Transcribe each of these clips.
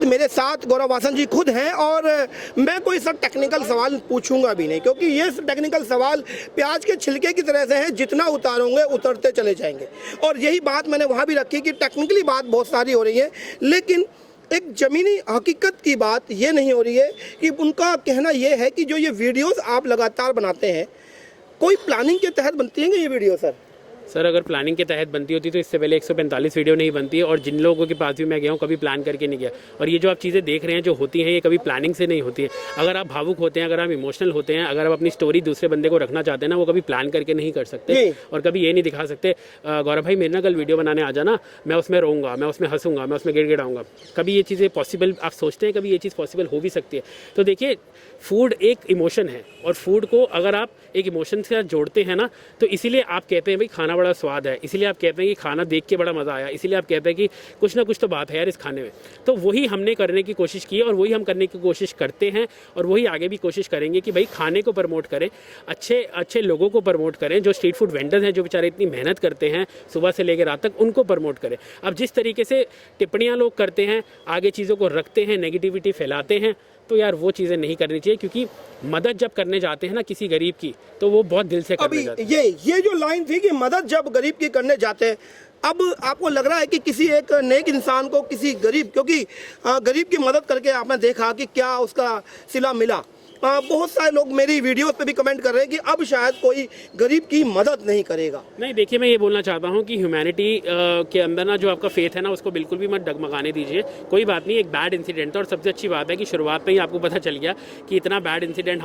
मेरे साथ गौरव वासन जी खुद हैं और मैं कोई सा टेक्निकल सवाल पूछूंगा भी नहीं, क्योंकि ये टेक्निकल सवाल प्याज के छिलके की तरह से हैं, जितना उतारोगे उतरते चले जाएंगे। और यही बात मैंने वहाँ भी रखी कि टेक्निकली बात बहुत सारी हो रही है, लेकिन एक ज़मीनी हकीकत की बात ये नहीं हो रही है कि उनका कहना ये है कि जो ये वीडियोस आप लगातार बनाते हैं, कोई प्लानिंग के तहत बनती हैं ये वीडियो? सर अगर प्लानिंग के तहत बनती होती तो इससे पहले 145 वीडियो नहीं बनती है, और जिन लोगों के पास भी मैं गया हूँ कभी प्लान करके नहीं गया। और ये जो आप चीज़ें देख रहे हैं जो होती हैं, ये कभी प्लानिंग से नहीं होती है। अगर आप भावुक होते हैं, अगर आप इमोशनल होते हैं, अगर आप अपनी स्टोरी दूसरे बंदे को रखना चाहते हैं ना, वो कभी प्लान करके नहीं कर सकते और कभी ये नहीं दिखा सकते गौरव भाई मेरे ना कल वीडियो बनाने आ जाना, मैं उसमें रोऊंगा, मैं उसमें हंसूंगा, मैं उसमें गिड़गिड़ाऊंगा। कभी ये चीज़ें पॉसिबल आप सोचते हैं कभी ये चीज़ पॉसिबल हो भी सकती है? तो देखिए, फूड एक इमोशन है, और फूड को अगर आप एक इमोशन से जोड़ते हैं ना, तो इसीलिए आप कहते हैं भाई खाना बड़ा स्वाद है, इसीलिए आप कहते हैं कि खाना देख के बड़ा मज़ा आया, इसीलिए आप कहते हैं कि कुछ ना कुछ तो बात है यार इस खाने में। तो वही हमने करने की कोशिश की है, और वही हम करने की कोशिश करते हैं, और वही आगे भी कोशिश करेंगे कि भाई खाने को प्रमोट करें, अच्छे अच्छे लोगों को प्रमोट करें, जो स्ट्रीट फूड वेंडर्स हैं, जो बेचारे इतनी मेहनत करते हैं सुबह से लेकर रात तक, उनको प्रमोट करें। अब जिस तरीके से टिप्पणियाँ लोग करते हैं, आगे चीज़ों को रखते हैं, नेगेटिविटी फैलाते हैं, तो यार वो चीज़ें नहीं करनी चाहिए, क्योंकि मदद जब करने जाते हैं ना किसी गरीब की, तो वो बहुत दिल से करने जाते हैं। ये जो लाइन थी कि मदद जब गरीब की करने जाते हैं, अब आपको लग रहा है कि किसी एक नेक इंसान को किसी गरीब, क्योंकि गरीब की मदद करके आपने देखा कि क्या उसका सिला मिला। बहुत सारे लोग मेरी वीडियो पे भी कमेंट कर रहे हैं कि अब शायद कोई गरीब की मदद नहीं करेगा। नहीं, देखिए मैं ये बोलना चाहता हूँ कि ह्यूमैनिटी के अंदर ना जो आपका फेथ है ना, उसको बिल्कुल भी मत डगमगाने दीजिए। कोई बात नहीं, एक बैड इंसिडेंट है, और सबसे अच्छी बात है कि शुरुआत में ही आपको पता चल गया कि इतना बैड इंसिडेंट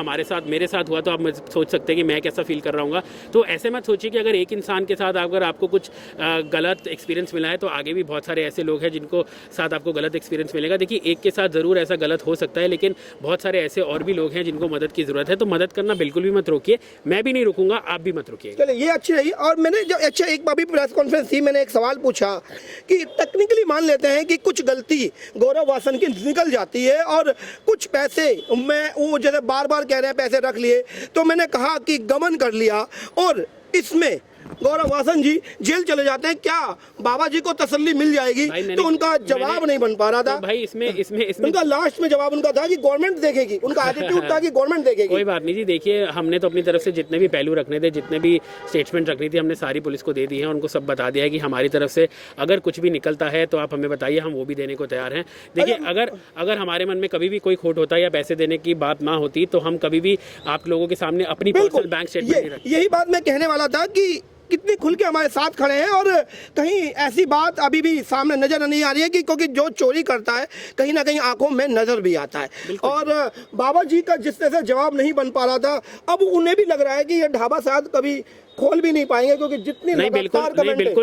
मेरे साथ हुआ, तो आप सोच सकते हैं कि मैं कैसा फील कर रहा हूँ। तो ऐसे मत सोचिए कि अगर एक इंसान के साथ अगर आपको कुछ गलत एक्सपीरियंस मिला है, तो आगे भी बहुत सारे ऐसे लोग हैं जिनको साथ आपको गलत एक्सपीरियंस मिलेगा। देखिए, एक के साथ ज़रूर ऐसा गलत हो सकता है, लेकिन बहुत सारे ऐसे और भी लोग हैं जिनको मदद की जरूरत है, तो मदद करना बिल्कुल भी मत रोकिए। मैं भी नहीं रुकूंगा, आप भी मत रुकिए। चलिए, ये अच्छी रही। और मैंने जो एक बार भी प्रेस कॉन्फ्रेंस थी, मैंने एक सवाल पूछा कि टेक्निकली मान लेते हैं कि कुछ गलती गौरव वासन की निकल जाती है, और कुछ पैसे मैं वो जैसे बार बार कह रहे हैं पैसे रख लिए, तो मैंने कहा कि गमन कर लिया, और इसमें गौरव वासन जी जेल चले जाते हैं, क्या बाबा जी को तसल्ली मिल जाएगी? तो उनका जवाब नहीं बन पा रहा था। तो भाई इसमें उनका लास्ट में जवाब उनका था कि गवर्नमेंट देखेगी, उनका एटीट्यूड था कि गवर्नमेंट देखेगी। कोई बात नहीं जी, देखिए हमने तो अपनी तरफ से जितने भी पहलू रखने थे, जितने भी स्टेटमेंट रखनी थी, हमने सारी पुलिस को दे दी है, उनको सब बता दिया है कि हमारी तरफ से अगर कुछ भी निकलता है तो आप हमें बताइए, हम वो भी देने को तैयार हैं। देखिए, अगर हमारे मन में कभी भी कोई खोट होता है या पैसे देने की बात ना होती, तो हम कभी भी आप लोगों के सामने अपनी पर्सनल बैंक स्टेटमेंट, यही बात मैं कहने वाला था कि कितने खुल के हमारे साथ खड़े हैं, और कहीं ऐसी बात अभी भी सामने नजर नहीं आ रही है कि क्योंकि जो चोरी करता है कहीं ना कहीं आंखों में नजर भी आता है। और बाबा जी का जिस तरह से जवाब नहीं बन पा रहा था, अब उन्हें भी लग रहा है कि ये ढाबा शायद कभी खोल भी नहीं पाएंगे, क्योंकि जितनी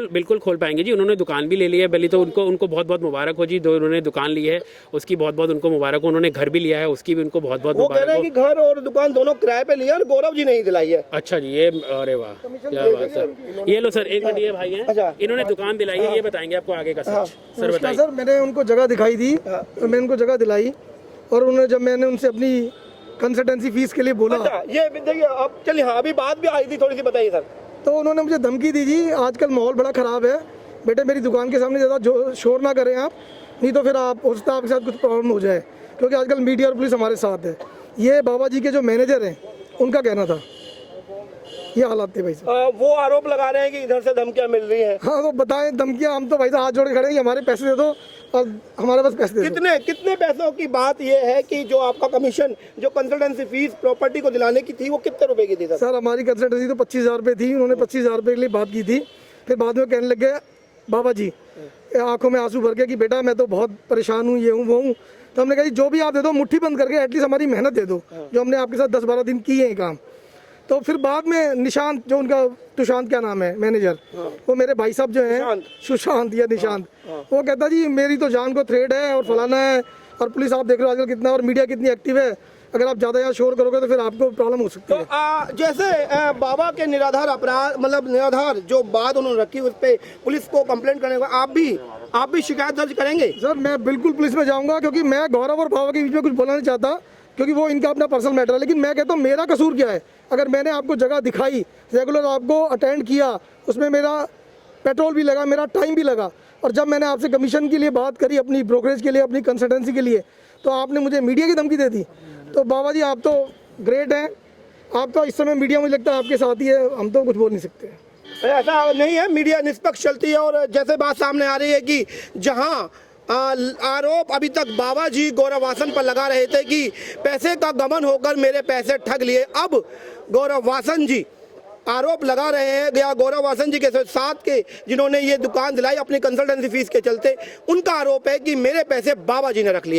बिल्कुल खोल पाएंगे जी। उन्होंने दुकान भी ले ली है, भले तो उनको बहुत बहुत मुबारक हो जी। उन्होंने दुकान ली है, उसकी बहुत बहुत उनको मुबारक हो। उन्होंने घर भी लिया है, उसकी भी उनको बहुत बहुत मुबारक हो। वो कह रहे हैं कि घर और दुकान दोनों किराए पे लिया, और गौरव जी नहीं दिलाई है। अच्छा जी, ये अरे वाह, क्या बात सर। ये लो सर, एक मिनट, ये भाई हैं, इन्होंने दुकान दिलाई है, ये बताएंगे आपको आगे का सच। सर बताइए। सर, मैंने उनको जगह दिखाई थी, मैंने उनको जगह दिलाई, और उन्होंने जब मैंने उनसे अपनी कंसल्टेंसी फीस के लिए बोला, ये देखिए, अब चलिए, हाँ अभी बात भी आई थी, थोड़ी सी बताइए सर। तो उन्होंने मुझे धमकी दी जी, आजकल माहौल बड़ा ख़राब है बेटे, मेरी दुकान के सामने ज़्यादा शोर ना करें आप, नहीं तो फिर आप हो सकता है आपके साथ कुछ प्रॉब्लम हो जाए, क्योंकि आजकल मीडिया और पुलिस हमारे साथ है। ये बाबा जी के जो मैनेजर हैं उनका कहना था, ये हालात थे भाई साहब। वो आरोप लगा रहे हैं कि इधर से धमकियां मिल रही हैं। हाँ, तो बताएं धमकियां, हम तो भाई साहब हाथ जोड़े खड़े हैं, हमारे पैसे दे दो और हमारे पास पैसे दे दो। कितने पैसों की बात ये है कि जो आपका कमीशन, जो कंसल्टेंसी फीस प्रॉपर्टी को दिलाने की थी, वो कितने रुपए की थी सर? सर, हमारी कंसल्टेंसी तो 25,000 रुपये थी, उन्होंने 25,000 रुपये के लिए बात की थी। फिर बाद में कहने लग गए बाबा जी, आंखों में आंसू भर के कि बेटा मैं तो बहुत परेशान हूँ, ये हूँ वो हूँ। तो हमने कहा जी जो भी आप दे दो, मुट्ठी बंद करके एटलीस्ट हमारी मेहनत दे दो, जो हमने आपके साथ 10-12 दिन किए हैं काम। तो फिर बाद में निशांत, जो उनका तुशांत क्या नाम है मैनेजर, वो मेरे भाई साहब जो हैं, सुशांत या निशांत, वो कहता जी मेरी तो जान को थ्रेट है और फलाना है, और पुलिस आप देख रहे हो आजकल कितना, और मीडिया कितनी एक्टिव है, अगर आप ज़्यादा यहाँ शोर करोगे तो फिर आपको प्रॉब्लम हो सकती है। तो जैसे बाबा के निराधार अपराध, मतलब निराधार जो बात उन्होंने रखी, उस पर पुलिस को कंप्लेंट करने का आप भी शिकायत दर्ज करेंगे? सर, मैं बिल्कुल पुलिस में जाऊँगा, क्योंकि मैं गौरव और बाबा के बीच में कुछ बोलना नहीं चाहता, क्योंकि वो इनका अपना पर्सनल मैटर है। लेकिन मैं कहता हूँ मेरा कसूर क्या है? अगर मैंने आपको जगह दिखाई, रेगुलर आपको अटेंड किया, उसमें मेरा पेट्रोल भी लगा, मेरा टाइम भी लगा, और जब मैंने आपसे कमीशन के लिए बात करी, अपनी ब्रोकरेज के लिए, अपनी कंसल्टेंसी के लिए, तो आपने मुझे मीडिया की धमकी दे दी। तो बाबा जी आप तो ग्रेट हैं, आपका इस समय मीडिया मुझे लगता है आपके साथ ही है, हम तो कुछ बोल नहीं सकते। ऐसा नहीं है, मीडिया निष्पक्ष चलती है। और जैसे बात सामने आ रही है कि जहां आरोप अभी तक बाबा जी गौरव वासन पर लगा रहे थे कि पैसे का गमन होकर मेरे पैसे ठग लिए, अब गौरव वासन जी आरोप लगा रहे हैं, या गौरव वासन जी के साथ के जिन्होंने ये दुकान दिलाई अपनी कंसल्टेंसी फीस के चलते, उनका आरोप है कि मेरे पैसे बाबा जी ने रख लिए।